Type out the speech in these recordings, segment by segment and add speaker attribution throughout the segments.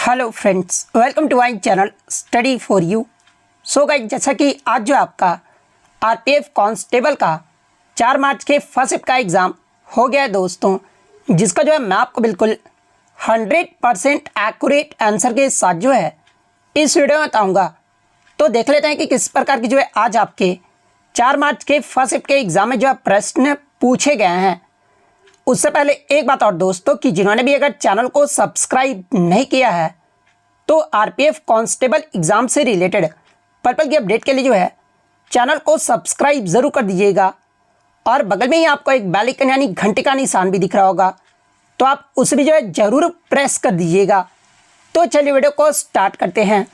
Speaker 1: Hello friends, welcome to my channel study for you. So guys, जैसा कि आज जो आपका आरपीएफ कांस्टेबल का 4 मार्च के फर्स्ट शिफ्ट का एग्ज़ाम हो गया है दोस्तों, जिसका जो है मैं आपको बिल्कुल 100% एक्यूरेट आंसर के साथ जो है इस वीडियो में बताऊँगा। तो देख लेते हैं कि किस प्रकार की जो है आज आपके 4 मार्च के फर्स्ट शिफ्ट के एग्ज़ाम में जो है प्रश्न पूछे गए हैं। उससे पहले एक बात और दोस्तों, कि जिन्होंने भी अगर चैनल को सब्सक्राइब नहीं किया है तो आरपीएफ कांस्टेबल एग्ज़ाम से रिलेटेड पर्पल की अपडेट के लिए जो है चैनल को सब्सक्राइब ज़रूर कर दीजिएगा। और बगल में ही आपको एक बेल आइकन यानी घंटे का निशान भी दिख रहा होगा, तो आप उसे भी जो है ज़रूर प्रेस कर दीजिएगा। तो चलिए वीडियो को स्टार्ट करते हैं।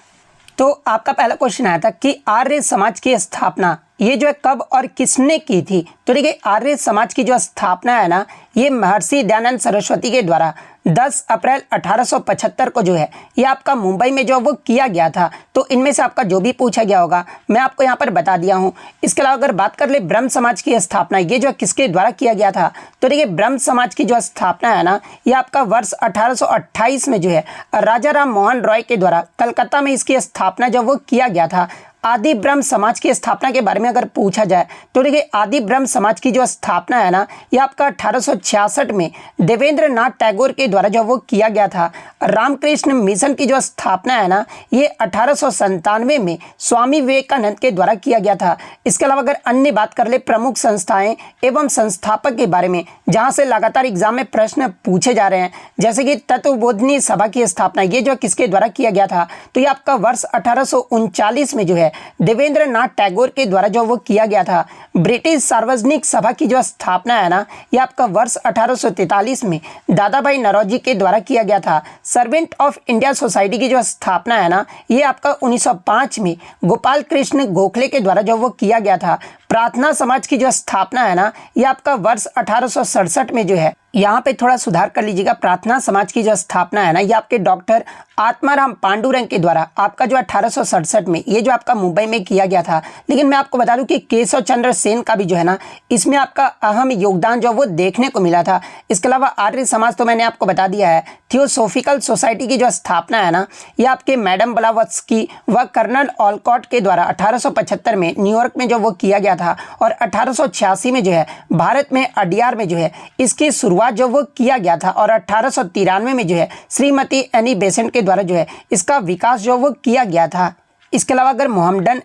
Speaker 1: तो आपका पहला क्वेश्चन आया था कि आर्य समाज की स्थापना ये जो है कब और किसने की थी। तो देखिए, आर्य समाज की जो स्थापना है ना, ये महर्षि दयानंद सरस्वती के द्वारा 10 अप्रैल 1875 को जो है ये आपका मुंबई में जो वो किया गया था। तो इनमें से आपका जो भी पूछा गया होगा मैं आपको यहाँ पर बता दिया हूँ। इसके अलावा अगर बात कर ले ब्रह्म समाज की स्थापना, ये जो किसके द्वारा किया गया था, तो देखिए ब्रह्म समाज की जो स्थापना है ना, ये आपका वर्ष 1828 में जो है राजा राम मोहन रॉय के द्वारा कलकत्ता में इसकी स्थापना जो वो किया गया था। आदि ब्रह्म समाज की स्थापना के बारे में अगर पूछा जाए तो देखिए, आदि ब्रह्म समाज की जो स्थापना है ना, ये आपका 1866 में देवेंद्र नाथ टैगोर के द्वारा जो वो किया गया था। रामकृष्ण मिशन की जो स्थापना है ना, ये 1897 में स्वामी विवेकानंद के द्वारा किया गया था। इसके अलावा अगर अन्य बात कर ले प्रमुख संस्थाएं एवं संस्थापक के बारे में, जहाँ से लगातार एग्जाम में प्रश्न पूछे जा रहे हैं, जैसे कि तत्वबोधिनी सभा की स्थापना, ये जो किसके द्वारा किया गया था, तो ये आपका वर्ष 1839 में जो है देवेंद्र नाथ टैगोर के द्वारा जो वो किया गया था। ब्रिटिश सार्वजनिक सभा की जो स्थापना है ना, ये आपका वर्ष 1843 में दादा भाई नौरोजी के द्वारा किया गया था। सर्वेंट ऑफ इंडिया सोसाइटी की जो स्थापना है ना, ये आपका 1905 में गोपाल कृष्ण गोखले के द्वारा जो वो किया गया था। प्रार्थना समाज की जो स्थापना है ना, ये आपका वर्ष 1867 में जो है, यहाँ पे थोड़ा सुधार कर लीजिएगा। प्रार्थना समाज की जो स्थापना है ना, ये आपके डॉक्टर आत्माराम पांडुरंग के द्वारा आपका जो 1867 में ये जो आपका मुंबई में किया गया था। लेकिन मैं आपको बता दूं कि केशव चंद्र सेन का भी जो है ना, इसमें आपका अहम योगदान जो वो देखने को मिला था। इसके अलावा आर्य समाज तो मैंने आपको बता दिया है। थियोसॉफिकल सोसाइटी की जो स्थापना है ना, ये आपके मैडम ब्लावत्स्की व कर्नल ऑलकॉट के द्वारा 1875 में न्यूयॉर्क में जो वो किया गया था। और 1886 में जो है भारत में अडियार में जो है इसकी शुरुआत जो वो किया गया था। और 1893 में जो है श्रीमती एनी बेसेंट के द्वारा जो है इसका विकास जो वो किया गया था। इसके अलावा अगर मोहम्मदन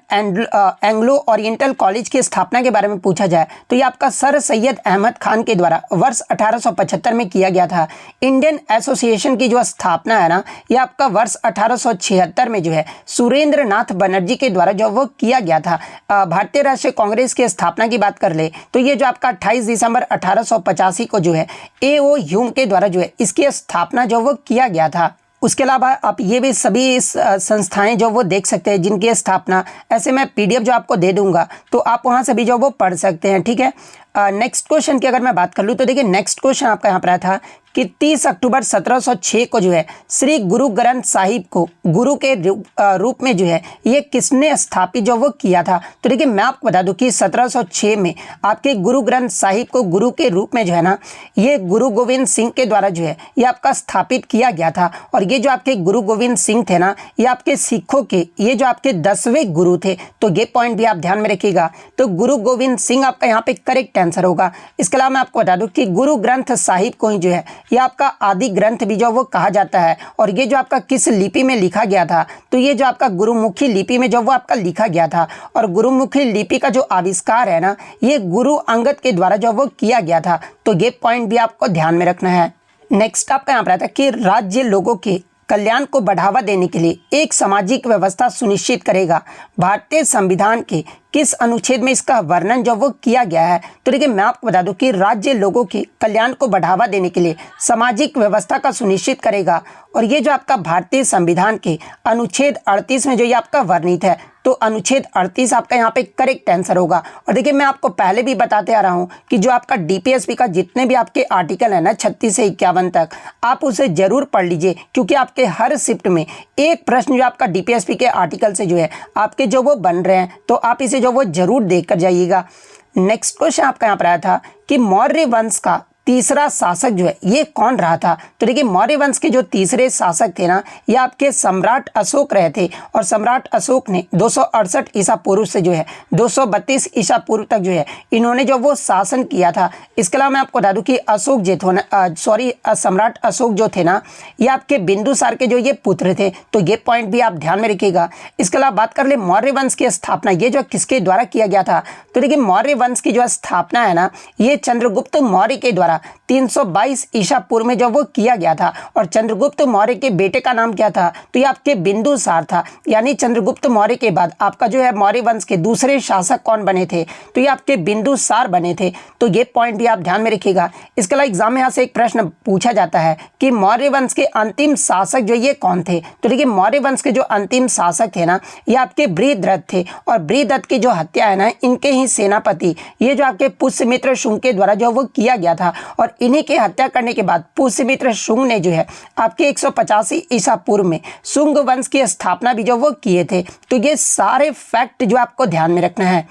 Speaker 1: एंग्लो ओरिएंटल कॉलेज की स्थापना के बारे में पूछा जाए तो ये आपका सर सैयद अहमद खान के द्वारा वर्ष 1875 में किया गया था। इंडियन एसोसिएशन की जो स्थापना है ना, ये आपका वर्ष 1876 में जो है सुरेंद्र नाथ बनर्जी के द्वारा जो वो किया गया था। भारतीय राष्ट्रीय कांग्रेस की स्थापना की बात कर ले तो ये जो आपका 28 दिसंबर 1885 को जो है A.O. ह्यूम के द्वारा जो है इसकी स्थापना जो वो किया गया था। उसके अलावा आप ये भी सभी संस्थाएं जो वो देख सकते हैं जिनकी स्थापना, ऐसे मैं पीडीएफ जो आपको दे दूंगा तो आप वहां से भी जो वो पढ़ सकते हैं। ठीक है, नेक्स्ट क्वेश्चन की अगर मैं बात कर लूँ तो देखिए, नेक्स्ट क्वेश्चन आपका यहाँ पर आया था कि 30 अक्टूबर 1706 को जो है श्री गुरु ग्रंथ साहिब को गुरु के रूप में जो है ये किसने स्थापित जो वो किया था। तो देखिए, मैं आपको बता दूं कि 1706 में आपके गुरु ग्रंथ साहिब को गुरु के रूप में जो है ना, ये गुरु गोविंद सिंह के द्वारा जो है ये आपका स्थापित किया गया था। और ये जो आपके गुरु गोविंद सिंह थे ना, ये आपके सिखों के ये जो आपके 10वें गुरु थे। तो ये पॉइंट भी आप ध्यान में रखिएगा। तो गुरु गोविंद सिंह आपका यहाँ पे करेक्ट आंसर होगा। इसके अलावा मैं आपको बता दूं कि गुरु ग्रंथ साहिब को ही जो है ये आपका आदि ग्रंथ भी जो वो कहा जाता है। और ये जो आपका किस लिपि में लिखा गया था, तो ये जो आपका गुरुमुखी लिपि में जो वो आपका लिखा गया था। और गुरुमुखी लिपि का जो आविष्कार है ना, ये गुरु अंगद के द्वारा जो वो किया गया था। तो ये पॉइंट भी आपको ध्यान में रखना है। नेक्स्ट आपका यहाँ पर आता है कि राज्य लोगों के कल्याण को बढ़ावा देने के लिए एक सामाजिक व्यवस्था सुनिश्चित करेगा। भारतीय संविधान के किस अनुच्छेद में इसका वर्णन जो वो किया गया है। तो देखिए, मैं आपको बता दूं कि राज्य लोगों के कल्याण को बढ़ावा देने के लिए सामाजिक व्यवस्था का सुनिश्चित करेगा। और ये जो आपका भारतीय संविधान के अनुच्छेद 38 में जो ये आपका वर्णित है, तो अनुच्छेद 38 आपका यहाँ पे करेक्ट आंसर होगा। और देखिए, मैं आपको पहले भी बताते आ रहा हूँ कि जो आपका डीपीएसपी का जितने भी आपके आर्टिकल है ना 36 से 51 तक, आप उसे जरूर पढ़ लीजिए, क्योंकि आपके हर शिफ्ट में एक प्रश्न जो आपका डीपीएसपी के आर्टिकल से जो है आपके जो वो बन रहे हैं, तो आप इसे जो वो जरूर देख कर जाइएगा। नेक्स्ट क्वेश्चन आपका यहाँ पर आया था कि मौर्य वंश का तीसरा शासक जो है ये कौन रहा था? तो देखिए मौर्य वंश के जो तीसरे शासक थे ना, ये आपके सम्राट अशोक रहे थे। और सम्राट अशोक ने 268 ईसा पूर्व से जो है 232 ईसा पूर्व तक जो है इन्होंने जो वो शासन किया था। इसके अलावा मैं आपको बता दूं कि अशोक जो थे सम्राट अशोक जो थे ना, ये आपके बिंदुसार के जो ये पुत्र थे। तो ये पॉइंट भी आप ध्यान में रखिएगा। इसके अलावा बात कर ले मौर्य वंश की स्थापना, ये जो किसके द्वारा किया गया था? तो देखिए मौर्य वंश की जो स्थापना है ना, ये चंद्रगुप्त मौर्य के द्वारा 322 ईसा पूर्व में जो वो किया गया था। और चंद्रगुप्त मौर्य के बेटे का नाम क्या था? तो ये आपके बिंदुसार था। यानी चंद्रगुप्त मौर्य के बाद आपका जो है मौर्य वंश के दूसरे शासक कौन बने थे? तो ये आपके बिंदुसार बने थे। तो ये पॉइंट भी आप ध्यान में रखिएगा। इसके अलावा एग्जाम में यहाँ से एक प्रश्न पूछा जाता है कि मौर्य वंश के अंतिम शासक जो ये कौन थे? तो देखिए मौर्य वंश के जो अंतिम शासक थे ना, ये आपके बृहद्रथ थे। और बृहद्रथ की जो हत्या है ना, इनके ही सेनापति ये जो आपके पुष्यमित्र शुंग के द्वारा जो वो किया गया था। और इन्हीं की हत्या करने के बाद पुष्यमित्र शुंग ने जो है आपके 185 ईसा पूर्व में शुंग वंश की स्थापना भी जो वो किए थे। तो ये सारे फैक्ट जो आपको ध्यान में रखना है।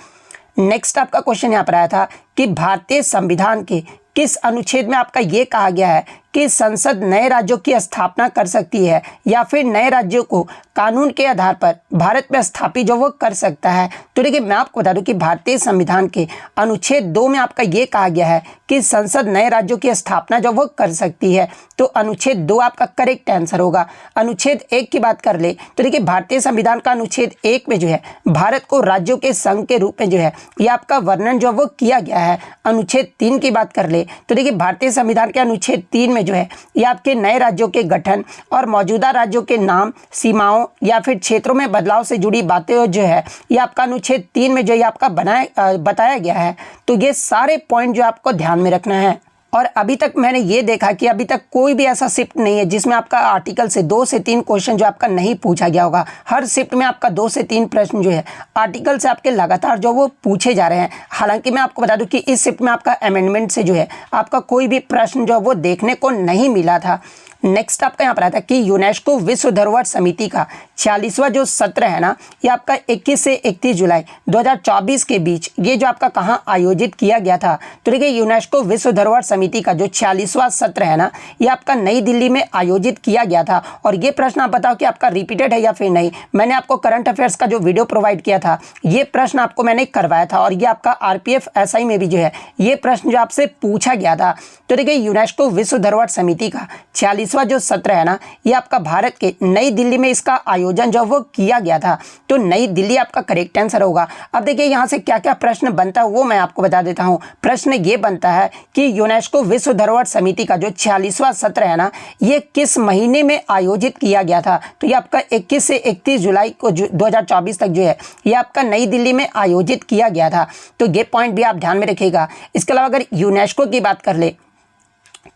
Speaker 1: नेक्स्ट आपका क्वेश्चन यहाँ पर आया था कि भारतीय संविधान के किस अनुच्छेद में आपका ये कहा गया है कि संसद नए राज्यों की स्थापना कर सकती है या फिर नए राज्यों को कानून के आधार पर भारत में स्थापित जो वो कर सकता है? तो देखिए मैं आपको बता दूं कि भारतीय संविधान के अनुच्छेद 2 में आपका ये कहा गया है कि संसद नए राज्यों की स्थापना जो वो कर सकती है। तो अनुच्छेद 2 आपका करेक्ट आंसर होगा। अनुच्छेद 1 की बात कर ले तो देखिए भारतीय संविधान का अनुच्छेद 1 में जो है भारत को राज्यों के संघ के रूप में जो है ये आपका वर्णन जो वो किया गया है। अनुच्छेद 3 की बात कर ले तो देखिए भारतीय संविधान के अनुच्छेद 3 में जो है ये आपके नए राज्यों के गठन और मौजूदा राज्यों के नाम, सीमाओं या फिर क्षेत्रों में बदलाव से जुड़ी बातें जो है ये आपका अनुच्छेद 3 में जो ये आपका बताया गया है। तो ये सारे पॉइंट जो आपको ध्यान में रखना है। और अभी तक मैंने ये देखा कि अभी तक कोई भी ऐसा शिफ्ट नहीं है जिसमें आपका आर्टिकल से 2 से 3 क्वेश्चन जो आपका नहीं पूछा गया होगा। हर शिफ्ट में आपका 2 से 3 प्रश्न जो है आर्टिकल से आपके लगातार जो वो पूछे जा रहे हैं। हालांकि मैं आपको बता दूं कि इस शिफ्ट में आपका अमेंडमेंट से जो है आपका कोई भी प्रश्न जो वो देखने को नहीं मिला था। नेक्स्ट आपका यहाँ पर आता है कि यूनेस्को विश्व धरोहर समिति का 46वां जो सत्र है ना, ये आपका 21 से 31 जुलाई 2024 के बीच ये जो आपका कहाँ आयोजित किया गया था? तो देखिए यूनेस्को विश्व धरोहर समिति का जो 46वां सत्र है ना, ये आपका नई दिल्ली में आयोजित किया गया था। और ये प्रश्न आप बताओ कि आपका रिपीटेड है या फिर नहीं। मैंने आपको करंट अफेयर्स का जो वीडियो प्रोवाइड किया था, ये प्रश्न आपको मैंने करवाया था। और ये आपका RPF SI में भी जो है ये प्रश्न जो आपसे पूछा गया था। तो देखिए यूनेस्को विश्व धरोहर समिति का 46वां जो सत्र है ना, ये आपका भारत के नई दिल्ली में इसका आयोजन जो वो किया गया था। तो नई दिल्ली आपका करेक्ट आंसर होगा। अब देखिए यहाँ से क्या क्या प्रश्न बनता है वो मैं आपको बता देता हूँ। प्रश्न ये बनता है कि यूनेस्को विश्व धरोहर समिति का जो 46वां सत्र है ना, ये किस महीने में आयोजित किया गया था? तो ये आपका 21 से 31 जुलाई को 2024 तक जो है ये आपका नई दिल्ली में आयोजित किया गया था। तो ये पॉइंट भी आप ध्यान में रखिएगा। इसके अलावा अगर यूनेस्को की बात कर ले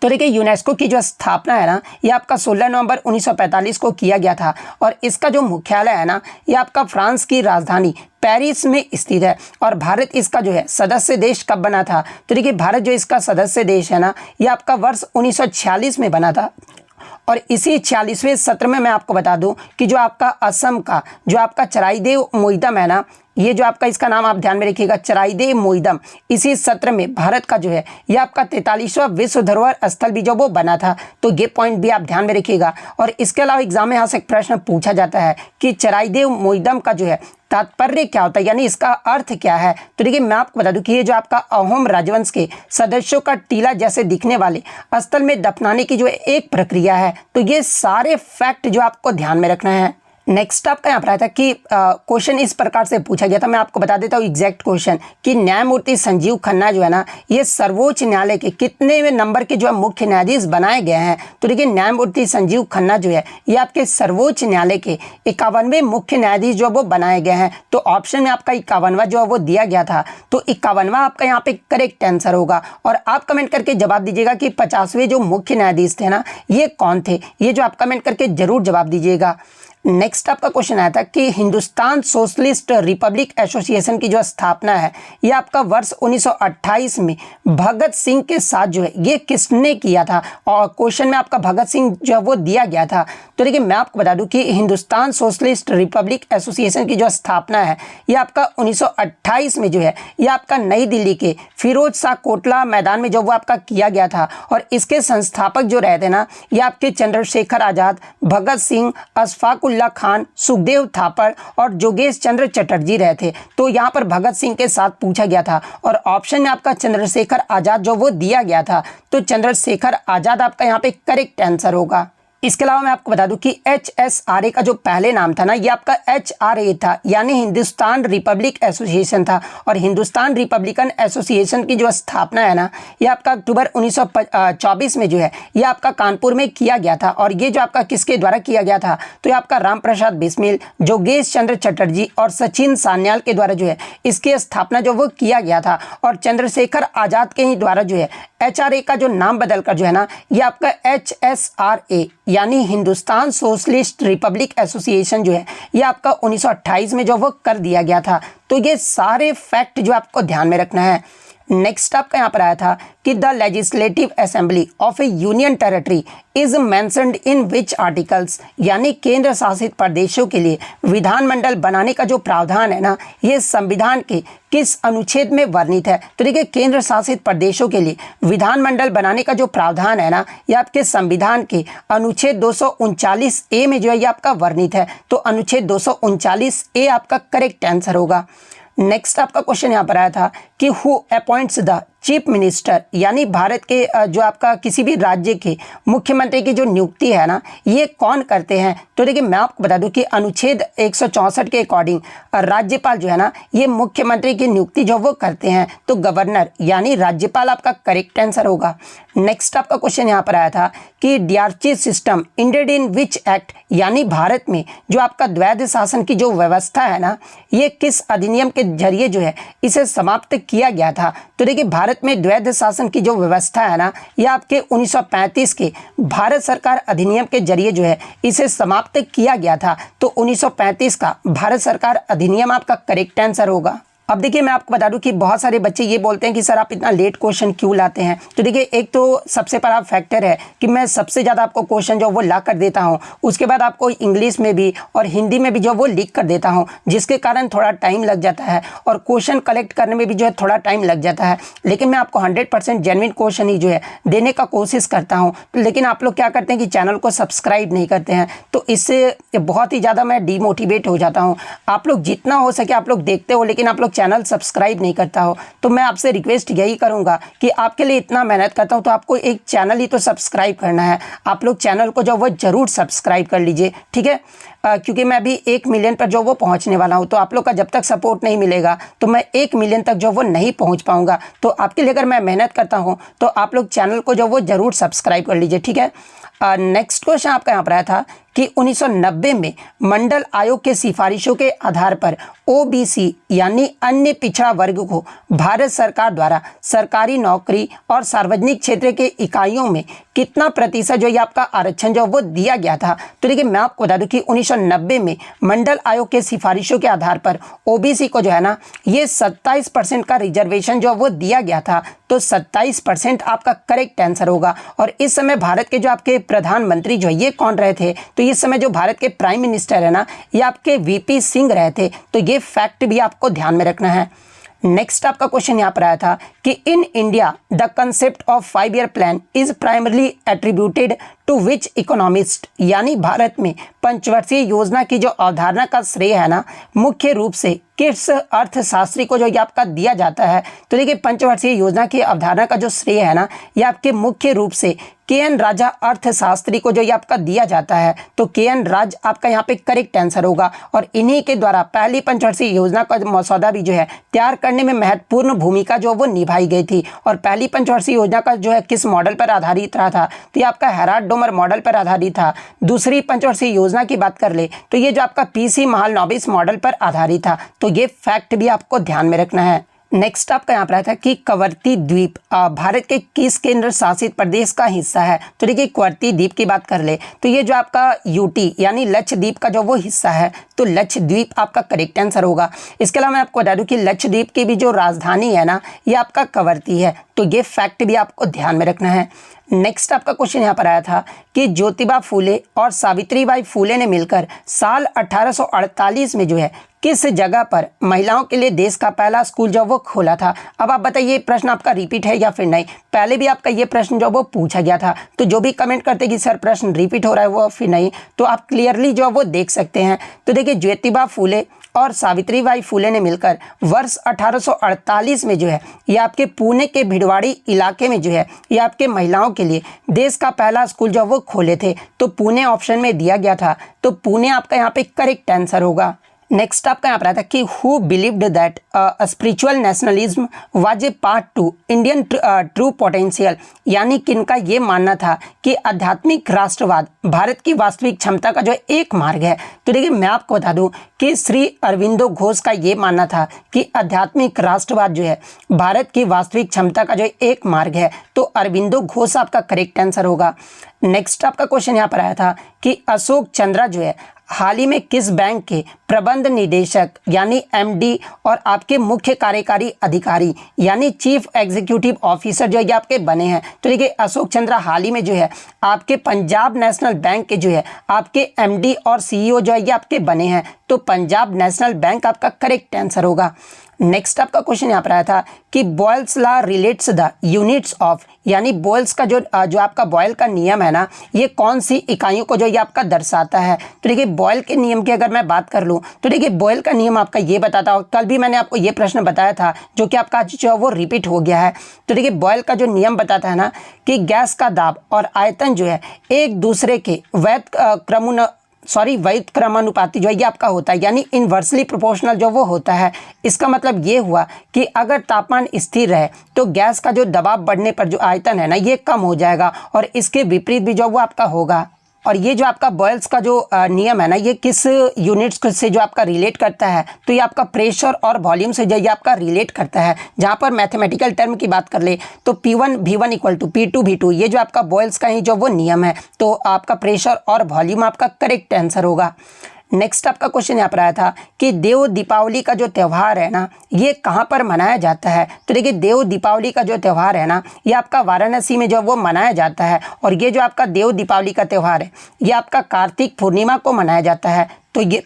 Speaker 1: तो देखिए यूनेस्को की जो स्थापना है ना, ये आपका 16 नवंबर 1945 को किया गया था। और इसका जो मुख्यालय है ना, ये आपका फ्रांस की राजधानी पेरिस में स्थित है। और भारत इसका जो है सदस्य देश कब बना था? तो देखिए भारत जो इसका सदस्य देश है ना, ये आपका वर्ष 1946 में बना था। और इसी 46वें सत्र में मैं आपको बता दूं कि जो आपका असम का जो आपका चराईदेव मोईदम है ना, ये जो आपका इसका नाम आप ध्यान में रखिएगा, चराईदेव मोईदम, इसी सत्र में भारत का जो है ये आपका 43वां विश्व धरोहर स्थल भी जो वो बना था। तो ये पॉइंट भी आप ध्यान में रखिएगा। और इसके अलावा एग्जाम में यहाँ से एक प्रश्न पूछा जाता है कि चराईदेव मोईदम का जो है तात्पर्य क्या होता है, यानी इसका अर्थ क्या है? तो देखिए मैं आपको बता दूं कि ये जो आपका अहोम राजवंश के सदस्यों का टीला जैसे दिखने वाले स्थल में दफनाने की जो एक प्रक्रिया है। तो ये सारे फैक्ट जो आपको ध्यान में रखना है। नेक्स्ट आपका यहाँ पर आया था कि क्वेश्चन इस प्रकार से पूछा गया था, मैं आपको बता देता हूँ एग्जैक्ट क्वेश्चन, कि न्यायमूर्ति संजीव खन्ना जो है ना, ये सर्वोच्च न्यायालय के कितने नंबर के जो है मुख्य न्यायाधीश बनाए गए हैं? तो देखिए न्यायमूर्ति संजीव खन्ना जो है ये आपके सर्वोच्च न्यायालय के 51वें मुख्य न्यायाधीश जो वो बनाए गए हैं। तो ऑप्शन में आपका 51वां जो है वो दिया गया था। तो 51वां आपका यहाँ पे करेक्ट आंसर होगा। और आप कमेंट करके जवाब दीजिएगा कि 50वें जो मुख्य न्यायाधीश थे ना, ये कौन थे? ये जो आप कमेंट करके जरूर जवाब दीजिएगा। नेक्स्ट आपका क्वेश्चन आया था कि हिंदुस्तान सोशलिस्ट रिपब्लिक एसोसिएशन की जो स्थापना है ये आपका वर्ष 1928 में भगत सिंह के साथ जो है ये किसने किया था, और क्वेश्चन में आपका भगत सिंह जो है वो दिया गया था। तो देखिए मैं आपको बता दूं कि हिंदुस्तान सोशलिस्ट रिपब्लिक एसोसिएशन की जो स्थापना है ये आपका 1928 में जो है ये आपका नई दिल्ली के फिरोज शाह कोटला मैदान में जो वो आपका किया गया था, और इसके संस्थापक जो रहे थे ना ये आपके चंद्रशेखर आज़ाद, भगत सिंह, अशफाकुल्ला खान, सुखदेव थापर और जोगेश चंद्र चटर्जी रहे थे। तो यहाँ पर भगत सिंह के साथ पूछा गया था और ऑप्शन में आपका चंद्रशेखर आज़ाद जो वो दिया गया था, तो चंद्रशेखर आज़ाद आपका यहाँ पे करेक्ट आंसर होगा। इसके अलावा मैं आपको बता दूं कि HSRA का जो पहले नाम था ना ये आपका HRA था, यानी हिंदुस्तान रिपब्लिक एसोसिएशन था, और हिंदुस्तान रिपब्लिकन एसोसिएशन की जो स्थापना है ना ये आपका अक्टूबर 1924 में जो है ये आपका कानपुर में किया गया था। और ये जो आपका किसके द्वारा किया गया था, तो ये आपका राम प्रसाद बिस्मिल, जोगेश चंद्र चटर्जी और सचिन सान्याल के द्वारा जो है इसकी स्थापना जो वो किया गया था। और चंद्रशेखर आज़ाद के ही द्वारा जो है HRA का जो नाम बदलकर जो है ना ये आपका HSRA यानी हिंदुस्तान सोशलिस्ट रिपब्लिक एसोसिएशन जो है ये आपका 1928 में जो वो कर दिया गया था। तो ये सारे फैक्ट जो आपको ध्यान में रखना है। नेक्स्ट आपका यहाँ पर आया था कि the legislative assembly of A union territory is mentioned in which articles, यानी केंद्र शासित प्रदेशों के लिए विधानमंडल बनाने का जो प्रावधान है ना ये संविधान के किस अनुच्छेद में वर्णित है। तो देखिए केंद्र शासित प्रदेशों के लिए विधानमंडल बनाने का जो प्रावधान है ना ये आपके संविधान के अनुच्छेद 239A में जो है ये आपका वर्णित है। तो अनुच्छेद 239A आपका करेक्ट आंसर होगा। नेक्स्ट आपका क्वेश्चन यहाँ पर आया था कि who appoints the chief minister, यानी भारत के जो आपका किसी भी राज्य के मुख्यमंत्री की जो नियुक्ति है ना ये कौन करते हैं। तो देखिए मैं आपको बता दूं कि अनुच्छेद 164 के अकॉर्डिंग राज्यपाल जो है ना ये मुख्यमंत्री की नियुक्ति जो वो करते हैं, तो गवर्नर यानी राज्यपाल आपका करेक्ट आंसर होगा। नेक्स्ट आपका क्वेश्चन यहाँ पर आया था कि diarchy system ended in which act, यानी भारत में जो आपका द्वैध शासन की जो व्यवस्था है ना ये किस अधिनियम के जरिए जो है इसे समाप्त किया गया था। तो देखिए भारत में द्वैध शासन की जो व्यवस्था है ना ये आपके 1935 के भारत सरकार अधिनियम के जरिए जो है इसे समाप्त किया गया था। तो 1935 का भारत सरकार अधिनियम आपका करेक्ट आंसर होगा। अब देखिए मैं आपको बता दूं कि बहुत सारे बच्चे ये बोलते हैं कि सर आप इतना लेट क्वेश्चन क्यों लाते हैं। तो देखिए एक तो सबसे बड़ा फैक्टर है कि मैं सबसे ज़्यादा आपको क्वेश्चन जो वो ला कर देता हूं, उसके बाद आपको इंग्लिश में भी और हिंदी में भी जो वो लिख कर देता हूं, जिसके कारण थोड़ा टाइम लग जाता है और क्वेश्चन कलेक्ट करने में भी जो है थोड़ा टाइम लग जाता है। लेकिन मैं आपको 100% जेन्युइन क्वेश्चन ही जो है देने का कोशिश करता हूँ। लेकिन आप लोग क्या करते हैं कि चैनल को सब्सक्राइब नहीं करते हैं, तो इससे बहुत ही ज़्यादा मैं डीमोटिवेट हो जाता हूँ। आप लोग जितना हो सके आप लोग देखते हो, लेकिन आप लोग चैनल सब्सक्राइब नहीं करता हो। तो मैं आपसे रिक्वेस्ट यही करूंगा कि आपके लिए इतना मेहनत करता हूं तो आपको एक चैनल ही तो सब्सक्राइब करना है। आप लोग चैनल को जो वो जरूर सब्सक्राइब कर लीजिए, ठीक है। क्योंकि मैं अभी 1 मिलियन पर जो वो पहुंचने वाला हूं, तो आप लोग का जब तक सपोर्ट नहीं मिलेगा तो मैं 1 मिलियन तक जो वो नहीं पहुंच पाऊंगा। तो आपके लिए अगर मैं मेहनत करता हूं तो आप लोग चैनल को जो वो जरूर सब्सक्राइब कर लीजिए, ठीक है। नेक्स्ट क्वेश्चन आपका यहाँ पर आया था कि 1990 में मंडल आयोग के सिफारिशों के आधार पर OBC यानी अन्य पिछड़ा वर्ग को भारत सरकार द्वारा सरकारी नौकरी और सार्वजनिक क्षेत्र के इकाइयों में कितना प्रतिशत जो ये आपका आरक्षण जो वो दिया गया था। तो देखिए मैं आपको बता दूं कि 1990 में मंडल आयोग के सिफारिशों के आधार पर OBC को जो है ना ये 27% का रिजर्वेशन जो वो दिया गया था। तो 27% आपका करेक्ट आंसर होगा। और इस समय भारत के जो आपके प्रधानमंत्री जो है ये कौन रहे थे, तो इस समय जो भारत के प्राइम मिनिस्टर है ना ये आपके VP सिंह रहे थे। तो ये फैक्ट भी आपको ध्यान में रखना है। नेक्स्ट आपका क्वेश्चन यहाँ पर आया था कि in India the concept of 5-year plan is primarily attributed to which economist, यानी भारत में पंचवर्षीय योजना की जो अवधारणा का श्रेय है ना मुख्य रूप से किस अर्थशास्त्री को जो ये आपका दिया जाता है। तो देखिए पंचवर्षीय योजना की अवधारणा का जो श्रेय है ना ये आपके मुख्य रूप से KN राजा अर्थशास्त्री को जो ये आपका दिया जाता है। तो KN राज आपका यहाँ पे करेक्ट आंसर होगा। और इन्हीं के द्वारा पहली पंचवर्षीय योजना का मसौदा भी जो है तैयार करने में महत्वपूर्ण भूमिका जो वो निभाई गई थी। और पहली पंचवर्षीय योजना का जो है किस मॉडल पर आधारित रहा था, तो ये आपका हेराल्ड डोमर मॉडल पर आधारित था। दूसरी पंचवर्षीय योजना की बात कर ले तो ये जो आपका PC महालनोबिस मॉडल पर आधारित था। तो ये फैक्ट भी आपको ध्यान में रखना है। नेक्स्ट आपका यहाँ पर आया था कि कवरती द्वीप भारत के किस केंद्र शासित प्रदेश का हिस्सा है। तो देखिए कवरती द्वीप की बात कर ले तो ये जो आपका यूटी यानी लक्षद्वीप का जो वो हिस्सा है, तो लक्षद्वीप आपका करेक्ट आंसर होगा। इसके अलावा मैं आपको बता दूं कि लक्षद्वीप की भी जो राजधानी है ना, ये आपका कवरती है, तो ये फैक्ट भी आपको ध्यान में रखना है। नेक्स्ट आपका क्वेश्चन यहाँ पर आया था कि ज्योतिबा फूले और सावित्रीबाई फूले ने मिलकर साल 1848 में जो है किस जगह पर महिलाओं के लिए देश का पहला स्कूल जो वो खोला था। अब आप बताइए प्रश्न आपका रिपीट है या फिर नहीं। पहले भी आपका ये प्रश्न जो वो पूछा गया था, तो जो भी कमेंट करते कि सर प्रश्न रिपीट हो रहा है वो फिर नहीं, तो आप क्लियरली जो वो देख सकते हैं। तो देखिए ज्योतिबा फूले और सावित्रीबाई फूले ने मिलकर वर्ष 1848 में जो है ये आपके पुणे के भिड़वाड़ी इलाके में जो है ये आपके महिलाओं के लिए देश का पहला स्कूल जो वो खोले थे। तो पुणे ऑप्शन में दिया गया था, तो पुणे आपका यहाँ पे करेक्ट आंसर होगा। नेक्स्ट आपका यहाँ पर आता है कि who believed that spiritual nationalism was a part two Indian true potential, यानी किनका ये मानना था कि आध्यात्मिक राष्ट्रवाद भारत की वास्तविक क्षमता का जो एक मार्ग है। तो देखिए मैं आपको बता दूं कि श्री अरविंदो घोष का ये मानना था कि आध्यात्मिक राष्ट्रवाद जो है भारत की वास्तविक क्षमता का जो एक मार्ग है, तो अरविंदो घोष आपका करेक्ट आंसर होगा। नेक्स्ट आपका क्वेश्चन यहाँ पर आया था कि अशोक चंद्रा जो है हाल ही में किस बैंक के प्रबंध निदेशक यानी एमडी और आपके मुख्य कार्यकारी अधिकारी यानी चीफ एग्जीक्यूटिव ऑफिसर जो है आपके बने हैं। तो देखिए अशोक चंद्रा हाल ही में जो है आपके पंजाब नेशनल बैंक के जो है आपके एमडी और सीईओ जो है ये आपके बने हैं, तो पंजाब नेशनल बैंक आपका करेक्ट आंसर होगा। नेक्स्ट आपका क्वेश्चन यहाँ पर आया था कि Boyle's law relates the units of, यानी बॉयल्स का जो आपका बॉयल का नियम है ना, ये कौन सी इकाइयों को जो ये आपका दर्शाता है। तो देखिए बॉयल के नियम की अगर मैं बात कर लूँ तो देखिए बॉयल का नियम आपका ये बताता हो, कल भी मैंने आपको ये प्रश्न बताया था जो कि आपका जो वो रिपीट हो गया है। तो देखिए बॉयल का जो नियम बताता है ना कि गैस का दाब और आयतन जो है एक दूसरे के वैध क्रमानुपाती जो है ये आपका होता है, यानी इन्वर्सली प्रोपोर्शनल जो वो होता है। इसका मतलब ये हुआ कि अगर तापमान स्थिर रहे तो गैस का जो दबाव बढ़ने पर जो आयतन है ना ये कम हो जाएगा, और इसके विपरीत भी जो वो आपका होगा। और ये जो आपका बॉयल्स का जो नियम है ना ये किस यूनिट्स से जो आपका रिलेट करता है, तो ये आपका प्रेशर और वॉल्यूम से जो ये आपका रिलेट करता है। जहाँ पर मैथमेटिकल टर्म की बात कर ले तो P1 V1 equal to P2 V2, ये जो आपका बॉयल्स का ही जो वो नियम है, तो आपका प्रेशर और वॉल्यूम आपका करेक्ट आंसर होगा। नेक्स्ट आपका क्वेश्चन यहाँ पर आया था कि देव दीपावली का जो त्यौहार है ना ये कहाँ पर मनाया जाता है। तो देखिए देव दीपावली का जो त्यौहार है ना ये आपका वाराणसी में जो वो मनाया जाता है, और ये जो आपका देव दीपावली का त्यौहार है ये आपका कार्तिक पूर्णिमा को मनाया जाता है। तो ये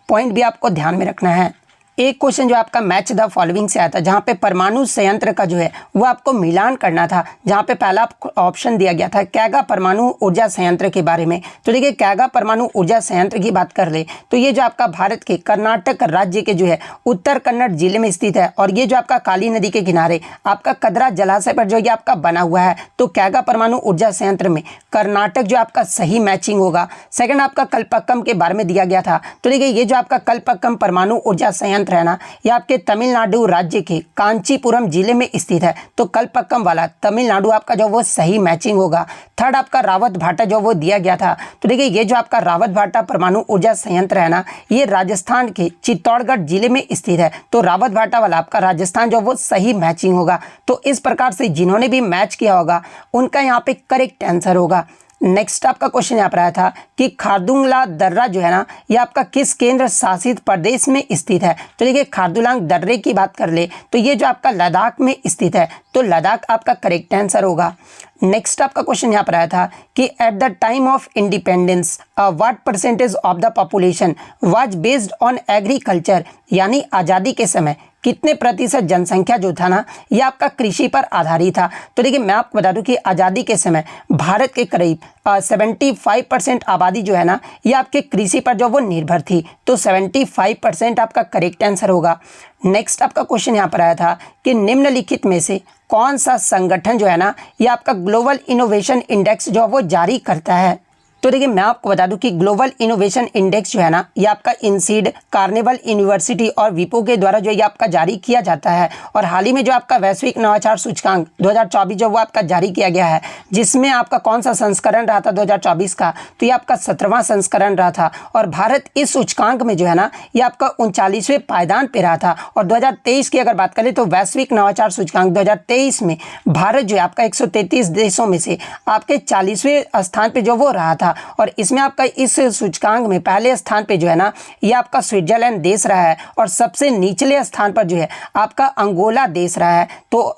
Speaker 1: पॉइंट भी आपको ध्यान में रखना है। एक क्वेश्चन जो आपका मैच द फॉलोइंग से आया था, जहाँ पे परमाणु संयंत्र का जो है वो आपको मिलान करना था, जहाँ पे पहला ऑप्शन दिया गया था कैगा परमाणु ऊर्जा संयंत्र के बारे में। तो देखिए कैगा परमाणु ऊर्जा संयंत्र की बात कर ले तो ये जो आपका भारत के कर्नाटक राज्य के जो है उत्तर कन्नड़ जिले में स्थित है, और ये जो आपका काली नदी के किनारे आपका कदरा जलाशय पर जो ये आपका बना हुआ है। तो कैगा परमाणु ऊर्जा संयंत्र में कर्नाटक जो आपका सही मैचिंग होगा। सेकंड आपका कल्पक्कम के बारे में दिया गया था। तो देखिए ये जो आपका कल्पक्कम परमाणु ऊर्जा संयंत्र है ना ये आपके तमिलनाडु राज्य के कांचीपुरम जिले में स्थित है, तो कल्पक्कम वाला तमिलनाडु आपका जो वो सही मैचिंग होगा। थर्ड आपका रावत भाटा जो वो दिया गया था। तो देखिए ये जो आपका रावत भाटा परमाणु ऊर्जा संयंत्र है ना ये राजस्थान के चित्तौड़गढ़ जिले में स्थित है, तो रावत भाटा वाला आपका राजस्थान जो वो सही मैचिंग होगा। तो इस प्रकार से जिन्होंने भी मैच किया होगा उनका यहाँ पे करेक्ट आंसर होगा। नेक्स्ट आपका क्वेश्चन यहाँ पर आया था कि खारदुंगला दर्रा जो है ना ये आपका किस केंद्र शासित प्रदेश में स्थित है। तो देखिए खारदुंगला दर्रे की बात कर ले तो ये जो आपका लद्दाख में स्थित है, तो लद्दाख आपका करेक्ट आंसर होगा। नेक्स्ट आपका क्वेश्चन यहाँ पर आया था कि at the time of independence what percentage of the population was based on agriculture, यानी आज़ादी के समय कितने प्रतिशत जनसंख्या जो था ना ये आपका कृषि पर आधारित था। तो देखिए मैं आपको बता दूं कि आज़ादी के समय भारत के करीब 75% आबादी जो है ना ये आपके कृषि पर जो वो निर्भर थी, तो 75% आपका करेक्ट आंसर होगा। नेक्स्ट आपका क्वेश्चन यहाँ पर आया था कि निम्नलिखित में से कौन सा संगठन जो है ना ये आपका ग्लोबल इनोवेशन इंडेक्स जो वो जारी करता है। तो देखिए मैं आपको बता दूं कि ग्लोबल इनोवेशन इंडेक्स जो है ना, ये आपका इनसीड, कार्नेवल यूनिवर्सिटी और विपो के द्वारा जो ये आपका जारी किया जाता है। और हाल ही में जो आपका वैश्विक नवाचार सूचकांक 2024 जो वो आपका जारी किया गया है, जिसमें आपका कौन सा संस्करण रहा था 2024 का, तो ये आपका 17वां संस्करण रहा था। और भारत इस सूचकांक में जो है ना, ये आपका 39वें पायदान पे रहा था। और 2023 की अगर बात करें तो वैश्विक नवाचार सूचकांक 2023 में भारत जो है आपका 133 देशों में से आपके 40वें स्थान पे जो वो रहा था। और इसमें आपका इस सूचकांक में पहले स्थान पे जो है ना, ये आपका स्विट्जरलैंड देश रहा है। और सबसे निचले स्थान पर जो है आपका अंगोला देश रहा है। तो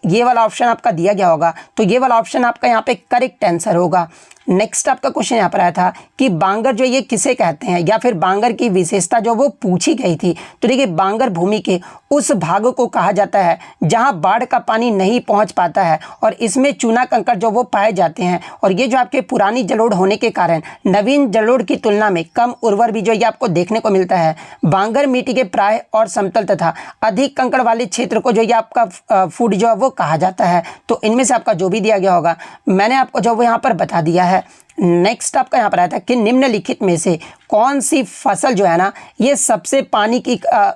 Speaker 1: ये वाला ऑप्शन आपका दिया गया होगा, तो ये वाला ऑप्शन आपका यहाँ पे करेक्ट आंसर होगा। नेक्स्ट आपका क्वेश्चन यहाँ पर आया था कि बांगर जो ये किसे कहते हैं, या फिर बांगर की विशेषता जो वो पूछी गई थी। तो देखिए बांगर भूमि के उस भाग को कहा जाता है जहाँ बाढ़ का पानी नहीं पहुँच पाता है, और इसमें चूना कंकड़ जो वो पाए जाते हैं। और ये जो आपके पुरानी जलोढ़ होने के कारण नवीन जलोढ़ की तुलना में कम उर्वर भी जो ये आपको देखने को मिलता है। बांगर मिट्टी के प्राय और समतल तथा अधिक कंकड़ वाले क्षेत्र को जो ये आपका फूड जो है वो कहा जाता है। तो इनमें से आपका जो भी दिया गया होगा मैंने आपको जो वो यहाँ पर बता दिया है। नेक्स्ट आपका यहाँ पर आया था कि निम्नलिखित में से कौन सी फसल जो है ना, ये सबसे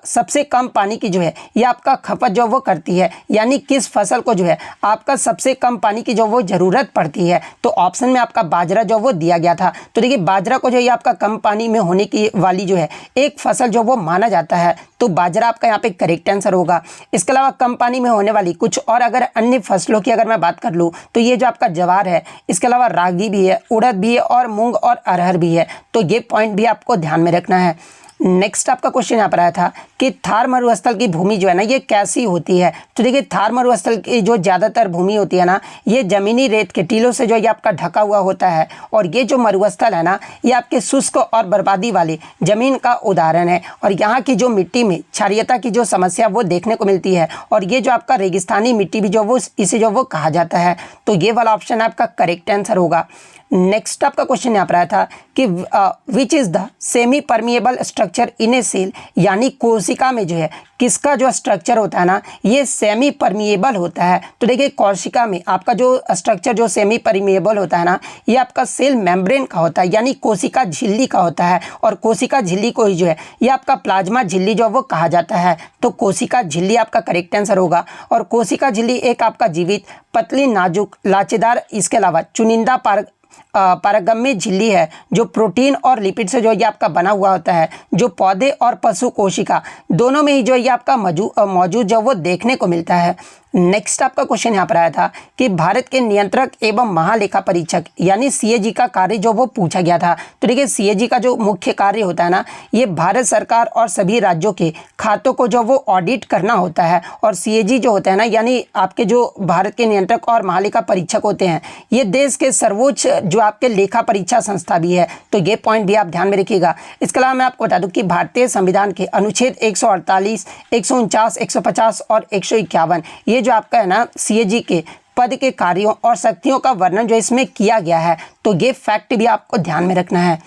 Speaker 1: सबसे कम पानी की जो है ये आपका खपत जो वो करती है, यानी किस फसल को जो है आपका सबसे कम पानी की जो वो ज़रूरत पड़ती है। तो ऑप्शन में आपका बाजरा जो वो दिया गया था। तो देखिए बाजरा को जो ये आपका कम पानी में होने की वाली जो है एक फसल जो वो माना जाता है, तो बाजरा आपका यहाँ पे करेक्ट आंसर होगा। इसके अलावा कम पानी में होने वाली कुछ और अगर अन्य फसलों की अगर मैं बात कर लूँ तो ये जो आपका ज्वार है, इसके अलावा रागी भी है, उड़द भी है और मूंग और अरहर भी है। तो ये पॉइंट भी आपको ध्यान में रखना है। नेक्स्ट आपका क्वेश्चन यहाँ पर आया था कि थार मरुस्थल की भूमि जो है ना, ये कैसी होती है। तो देखिए थार मरुस्थल की जो ज़्यादातर भूमि होती है ना, ये ज़मीनी रेत के टीलों से जो ये आपका ढका हुआ होता है। और ये जो मरुस्थल है ना, ये आपके शुष्क और बर्बादी वाली ज़मीन का उदाहरण है। और यहाँ की जो मिट्टी में क्षारीयता की जो समस्या वो देखने को मिलती है। और ये जो आपका रेगिस्तानी मिट्टी भी जो वो इसे जो वो कहा जाता है। तो ये वाला ऑप्शन आपका करेक्ट आंसर होगा। नेक्स्ट आपका क्वेश्चन यहाँ पर आया था कि which is the semi permeable structure in a cell, यानी कोशिका में जो है किसका जो स्ट्रक्चर होता है ना, ये सेमी परमिएबल होता है। तो देखिए कोशिका में आपका जो स्ट्रक्चर जो सेमी परमिएबल होता है ना, ये आपका सेल मेम्ब्रेन का होता है, यानी कोशिका झिल्ली का होता है। और कोशिका झिल्ली को ही जो है ये आपका प्लाज्मा झिल्ली जो वो कहा जाता है। तो कोशिका झिल्ली आपका करेक्ट आंसर होगा। और कोशिका झिल्ली एक आपका जीवित, पतली, नाजुक, लाचेदार, इसके अलावा चुनिंदा पारगम्य झिल्ली है जो प्रोटीन और लिपिड से जो ये आपका बना हुआ होता है, जो पौधे और पशु कोशिका दोनों में ही जो ये आपका मौजूद जो वो देखने को मिलता है। नेक्स्ट आपका क्वेश्चन यहाँ पर आया था कि भारत के नियंत्रक एवं महालेखा परीक्षक यानी सीएजी का कार्य जो वो पूछा गया था। तो देखिए सीएजी का जो मुख्य कार्य होता है ना, ये भारत सरकार और सभी राज्यों के खातों को जो वो ऑडिट करना होता है। और सीएजी जो होता है ना, यानी आपके जो भारत के नियंत्रक और महालेखा परीक्षक होते हैं, ये देश के सर्वोच्च जो आपके लेखा परीक्षा संस्था भी है। तो ये पॉइंट भी आप ध्यान में रखिएगा। इसके अलावा मैं आपको बता दूं कि भारतीय संविधान के अनुच्छेद 148, 149, 150 और 151 ये जो आपका है ना सीएजी के पद के कार्यों और शक्तियों का वर्णन जो इसमें किया गया है। तो ये फैक्ट भी आपको ध्यान में रखना है।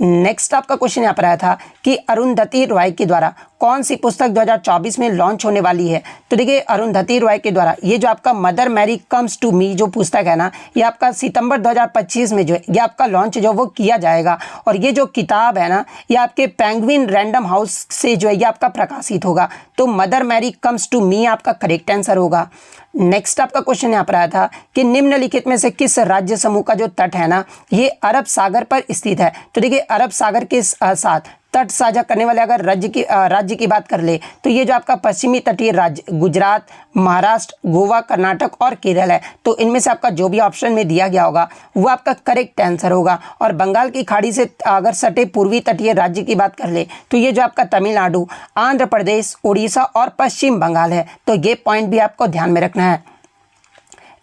Speaker 1: नेक्स्ट आपका क्वेश्चन यहाँ पर आया था कि अरुंधति रॉय के द्वारा कौन सी पुस्तक 2024 में लॉन्च होने वाली है। तो देखिए अरुंधति रॉय के द्वारा ये जो आपका Mother Mary comes to me जो पुस्तक है ना, ये आपका सितंबर 2025 में जो है ये आपका लॉन्च जो वो किया जाएगा। और ये जो किताब है ना, ये आपके पेंगुइन रैंडम हाउस से जो है ये आपका प्रकाशित होगा। तो Mother Mary comes to me आपका करेक्ट आंसर होगा। नेक्स्ट आपका क्वेश्चन यहाँ पर आया था कि निम्नलिखित में से किस राज्य समूह का जो तट है ना, ये अरब सागर पर स्थित है। तो देखिए अरब सागर के साथ तट साझा करने वाले अगर राज्य की बात कर ले तो ये जो आपका पश्चिमी तटीय राज्य गुजरात, महाराष्ट्र, गोवा, कर्नाटक और केरल है। तो इनमें से आपका जो भी ऑप्शन में दिया गया होगा वो आपका करेक्ट आंसर होगा। और बंगाल की खाड़ी से अगर सटे पूर्वी तटीय राज्य की बात कर ले तो ये जो आपका तमिलनाडु, आंध्र प्रदेश, उड़ीसा और पश्चिम बंगाल है। तो ये पॉइंट भी आपको ध्यान में रखना है।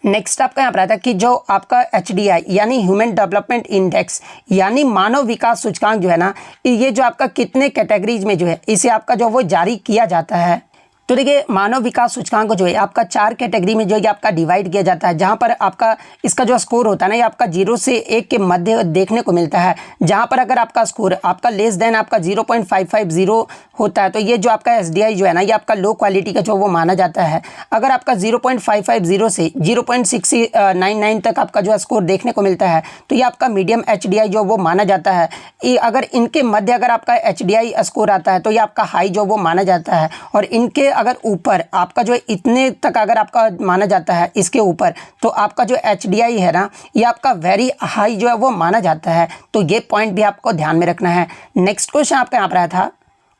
Speaker 1: नेक्स्ट आपका यहाँ पर आता है कि जो आपका HDI यानी ह्यूमन डेवलपमेंट इंडेक्स यानी मानव विकास सूचकांक जो है ना, ये जो आपका कितने कैटेगरीज में जो है इसे आपका जो वो जारी किया जाता है। तो देखिए मानव विकास सूचकांक को जो है आपका 4 कैटेगरी में जो है आपका डिवाइड किया जाता है, जहां पर आपका इसका जो स्कोर होता है ना, ये आपका 0 से 1 के मध्य देखने को मिलता है। जहां पर अगर आपका स्कोर आपका लेस देन आपका 0.550 होता है तो ये जो आपका SDI जो है ना ये आपका लो क्वालिटी का जो वो माना जाता है। अगर आपका 0.550 से 0.699 तक आपका जो स्कोर देखने को मिलता है तो ये आपका मीडियम HDI जो वो माना जाता है। अगर इनके मध्य अगर आपका HDI स्कोर आता है तो ये आपका हाई जो वो माना जाता है, और इनके अगर ऊपर आपका जो इतने तक अगर आपका माना जाता है इसके ऊपर तो आपका जो HDI है ना ये आपका वेरी हाई जो है वो माना जाता है। तो ये पॉइंट भी आपको ध्यान में रखना है। नेक्स्ट क्वेश्चन आपका यहाँ पर आया था,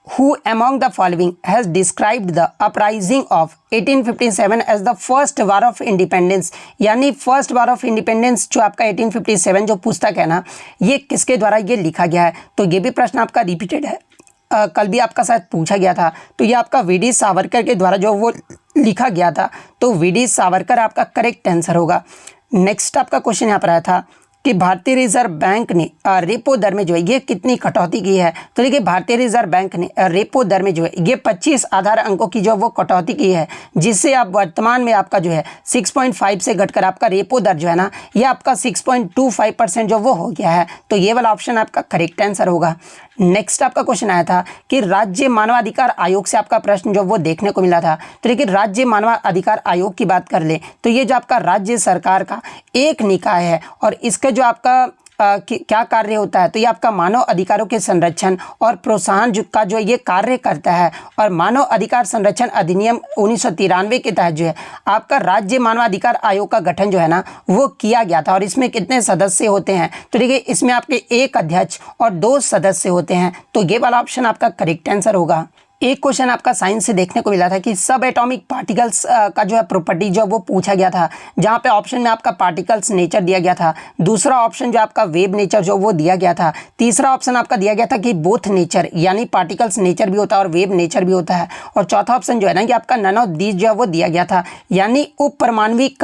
Speaker 1: Who among the following has described the uprising of 1857 as the first war of independence? यानी फर्स्ट वार ऑफ इंडिपेंडेंस जो आपका 1857 जो पुस्तक है ना ये किसके द्वारा ये लिखा गया है? तो ये भी प्रश्न आपका रिपीटेड है, कल भी आपका शायद पूछा गया था। तो ये आपका वी डी सावरकर के द्वारा जो वो लिखा गया था, तो वी डी सावरकर आपका करेक्ट आंसर होगा। नेक्स्ट आपका क्वेश्चन यहाँ पर आया था कि भारतीय रिजर्व बैंक ने रेपो दर में जो है ये कितनी कटौती की है? तो देखिए भारतीय रिजर्व बैंक ने रेपो दर में जो है ये 25 आधार अंकों की जो वो कटौती की है, जिससे आप वर्तमान में आपका जो है 6.5 से घटकर आपका रेपो दर जो है ना ये आपका 6.25% जो वो हो गया है। तो ये वाला ऑप्शन आपका करेक्ट आंसर होगा। नेक्स्ट आपका क्वेश्चन आया था कि राज्य मानवाधिकार आयोग से आपका प्रश्न जो वो देखने को मिला था। तो देखिए राज्य मानवाधिकार आयोग की बात कर ले तो ये जो आपका राज्य सरकार का एक निकाय है, और इसका जो आपका क्या कार्य होता है? तो ये आपका मानव अधिकारों के संरक्षण और प्रोत्साहन का जो ये कार्य करता है। और मानव अधिकार संरक्षण अधिनियम 1993 के तहत जो है आपका राज्य मानवाधिकार आयोग का गठन जो है ना वो किया गया था। और इसमें कितने सदस्य होते हैं? तो देखिए इसमें आपके एक अध्यक्ष और 2 सदस्य होते हैं। तो ये वाला ऑप्शन आपका करेक्ट आंसर होगा। एक क्वेश्चन आपका साइंस से देखने को मिला था कि सब एटॉमिक पार्टिकल्स का जो है प्रॉपर्टी जो वो पूछा गया था, जहाँ पे ऑप्शन में आपका पार्टिकल्स नेचर दिया गया था, दूसरा ऑप्शन जो आपका वेव नेचर जो वो दिया गया था, तीसरा ऑप्शन आपका दिया गया था कि बोथ नेचर यानी पार्टिकल्स नेचर भी होता है और वेव नेचर भी होता है, और चौथा ऑप्शन जो है ना कि आपका नन ऑफ दीज जो है वो दिया गया था, यानी उपपरमाणविक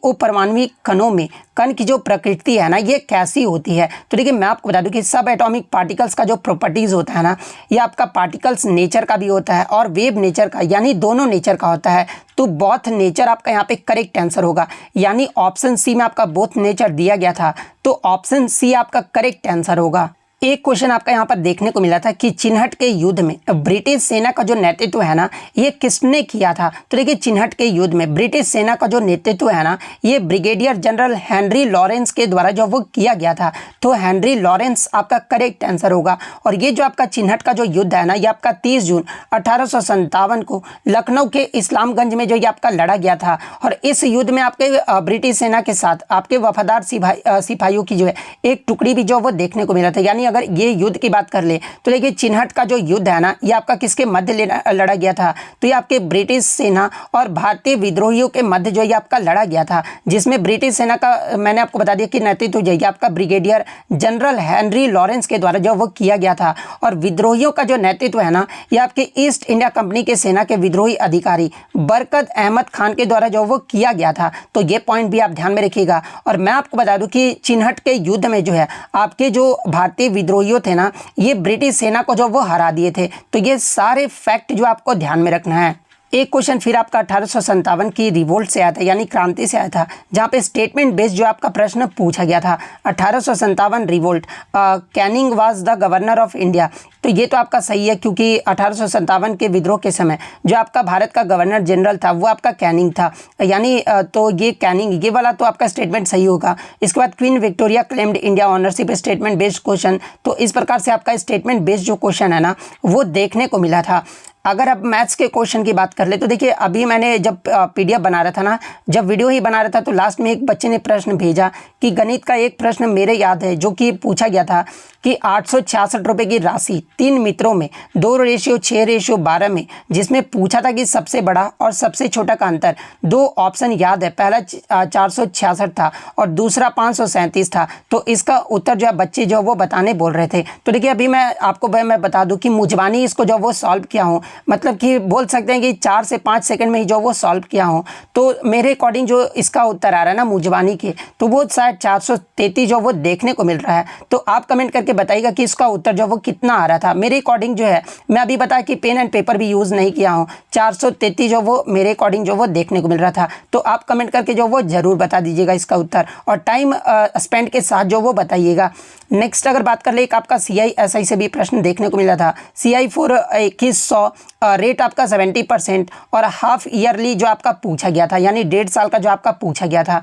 Speaker 1: उपपरमाणविक कणों में कण की जो प्रकृति है ना ये कैसी होती है। तो देखिए मैं आपको बता दूं कि सब एटॉमिक पार्टिकल्स का जो प्रॉपर्टीज होता है ना ये आपका पार्टिकल्स नेचर का भी होता है और वेव नेचर का, यानी दोनों नेचर का होता है। तो बोथ नेचर आपका यहाँ पे करेक्ट आंसर होगा, यानी ऑप्शन सी में आपका बोथ नेचर दिया गया था, तो ऑप्शन सी आपका करेक्ट आंसर होगा। एक क्वेश्चन आपका यहाँ पर देखने को मिला था कि चिन्हट के युद्ध में ब्रिटिश सेना का जो नेतृत्व है ना ये किसने किया था? तो देखिए चिन्हट के युद्ध में ब्रिटिश सेना का जो नेतृत्व है ना ये ब्रिगेडियर जनरल हेनरी लॉरेंस के द्वारा जो वो किया गया था। तो हेनरी लॉरेंस आपका करेक्ट आंसर होगा। और ये जो आपका चिन्हट का जो युद्ध है ना ये आपका 30 जून 1857 को लखनऊ के इस्लामगंज में जो ये आपका लड़ा गया था। और इस युद्ध में आपके ब्रिटिश सेना के साथ आपके वफादार सिपाहियों की जो है एक टुकड़ी भी जो वो देखने को मिला था। यानी अगर ये युद्ध की बात कर ले तो देखिए चिन्हट का जो युद्ध है ना ये आपका किसके मध्य लड़ा गया था? तो ये आपके ब्रिटिश सेना और भारतीय विद्रोहियों के मध्य जो ये आपका लड़ा गया था, जिसमें ब्रिटिश सेना का मैंने आपको बता दिया कि नेतृत्व जो है आपका ब्रिगेडियर जनरल हेनरी लॉरेंस के द्वारा जो वो किया गया था। और विद्रोहियों का जो नेतृत्व है ना ये आपके ईस्ट इंडिया कंपनी के सेना के विद्रोही अधिकारी बरकत अहमद खान के द्वारा जो वो किया गया था। तो ये पॉइंट भी आप ध्यान में रखिएगा। और मैं आपको बता दूं कि चिन्हट के युद्ध में जो है आपके जो भारतीय विद्रोहियों थे ना ये ब्रिटिश सेना को जो वो हरा दिए थे। तो ये सारे फैक्ट जो आपको ध्यान में रखना है। एक क्वेश्चन फिर आपका 1857 की रिवोल्ट से आया था, यानी क्रांति से आया था, जहाँ पे स्टेटमेंट बेस्ड जो आपका प्रश्न पूछा गया था। 1857 revolt, Canning was the governor of India. तो ये तो आपका सही है, क्योंकि 1857 के विद्रोह के समय जो आपका भारत का गवर्नर जनरल था वो आपका कैनिंग था, यानी तो ये कैनिंग ये वाला तो आपका स्टेटमेंट सही होगा। इसके बाद queen Victoria claimed India ownership, statement based question. तो इस प्रकार से आपका स्टेटमेंट बेस्ड जो क्वेश्चन है ना वो देखने को मिला था। अगर अब मैथ्स के क्वेश्चन की बात कर ले तो देखिए अभी मैंने जब PDF बना रहा था ना, जब वीडियो ही बना रहा था, तो लास्ट में एक बच्चे ने प्रश्न भेजा कि गणित का एक प्रश्न मेरे याद है जो कि पूछा गया था कि 866 रुपये की राशि 3 मित्रों में 2:6:12 में, जिसमें पूछा था कि सबसे बड़ा और सबसे छोटा का अंतर। 2 ऑप्शन याद है, पहला 466 था और दूसरा 537 था। तो इसका उत्तर जो है बच्चे जो वो बताने बोल रहे थे। तो देखिए अभी मैं आपको मैं बता दूं कि मुजबानी इसको जो वो सॉल्व किया हूँ, मतलब कि बोल सकते हैं कि 4 से 5 सेकंड में ही जो वो सॉल्व किया हूँ। तो मेरे अकॉर्डिंग जो इसका उत्तर आ रहा है ना मुजबानी के, तो वो शायद 433 जो वो देखने को मिल रहा है। तो आप कमेंट करके बताइएगा कि इसका उत्तर जो वो कितना आ रहा था। मेरे अकॉर्डिंग जो है, मैं अभी बताया कि पेन एंड पेपर भी यूज़ नहीं किया हूँ, 433 जो वो मेरे अकॉर्डिंग जो वो देखने को मिल रहा था। तो आप कमेंट करके जो वो ज़रूर बता दीजिएगा इसका उत्तर, और टाइम स्पेंड के साथ जो वो बताइएगा। नेक्स्ट अगर बात कर ले, एक आपका CISI से भी प्रश्न देखने को मिला था। CI फॉर 2100, रेट आपका 70% और हाफ ईयरली जो आपका पूछा गया था, यानी 1.5 साल का जो आपका पूछा गया था।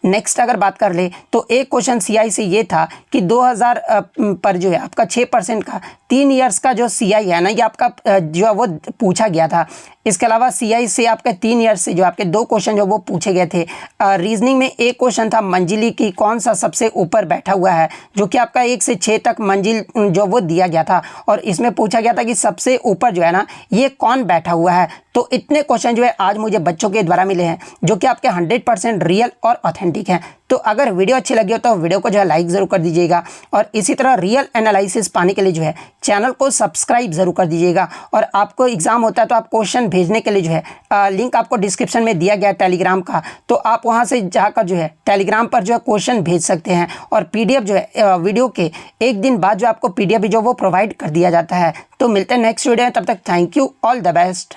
Speaker 1: नेक्स्ट अगर बात कर ले तो एक क्वेश्चन CI से ये था कि 2000 पर जो है आपका 6% का 3 इयर्स का जो CI है ना, ये आपका जो है वो पूछा गया था। इसके अलावा CI से आपके 3 इयर्स से जो आपके 2 क्वेश्चन जो वो पूछे गए थे। रीजनिंग में एक क्वेश्चन था मंजिली की कौन सा सबसे ऊपर बैठा हुआ है, जो कि आपका 1 से 6 तक मंजिल जो वो दिया गया था, और इसमें पूछा गया था कि सबसे ऊपर जो है ना ये कौन बैठा हुआ है। तो इतने क्वेश्चन जो है आज मुझे बच्चों के द्वारा मिले हैं, जो कि आपके 100% रियल और ऑथेंटिक हैं। तो अगर वीडियो अच्छी लगी हो तो वीडियो को जो है लाइक ज़रूर कर दीजिएगा, और इसी तरह रियल एनालिसिस पाने के लिए जो है चैनल को सब्सक्राइब ज़रूर कर दीजिएगा। और आपको एग्ज़ाम होता है तो आप क्वेश्चन भेजने के लिए जो है लिंक आपको डिस्क्रिप्शन में दिया गया है टेलीग्राम का, तो आप वहां से जाकर जो है टेलीग्राम पर जो है क्वेश्चन भेज सकते हैं। और PDF जो है वीडियो के एक दिन बाद जो आपको PDF जो वो प्रोवाइड कर दिया जाता है। तो मिलते हैं नेक्स्ट वीडियो में, तब तक thank you, all the best.